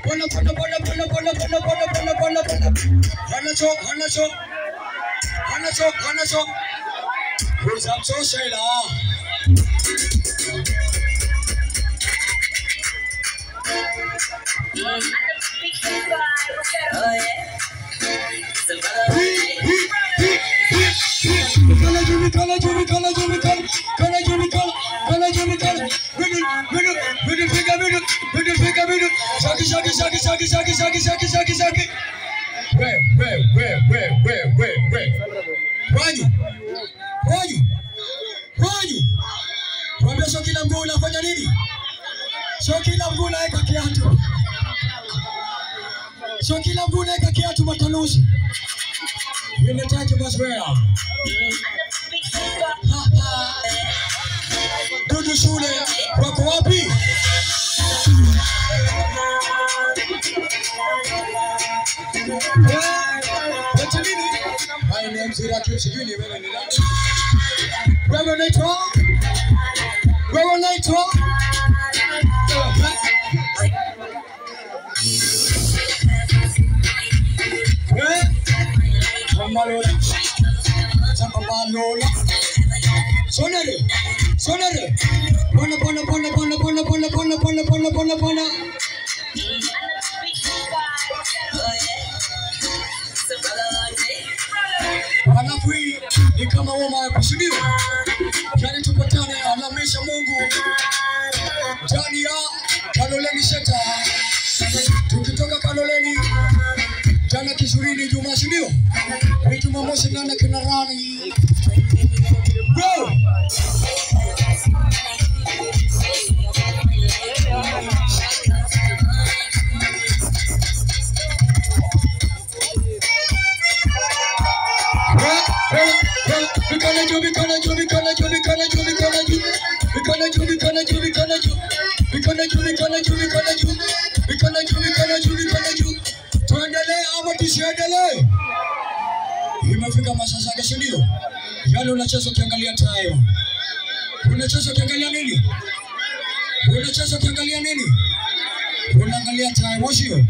Bola. Hanacho. Who's up so Shayla? Shaki. Where? Wanyu. Wambia shoki la mguu unafanya nini? Shoki la mguu naeka kiatu. Shoki la mguu naeka kiatu matanushi. Vinetaje maswea. Dudu shule wako wapi? My name's Irakius Juni. Wewe unaitwa? Malola. Sonere. Bona. Alafu ni kama woma ya kusudiwa. Yani tupatane alamisha Mungu. Jani ya Kaloleni Sheta. Tukitoka Kaloleni jana Kishurini Juma Shudio. Ni Jumamosi nana Kinarani. Bro! Tuendelee ama tusiendelee? Imefika masaa yake ndio. Yale unacheza ukiangalia tayo. Unacheza ukiangalia nini? Unaangalia tayo moshio.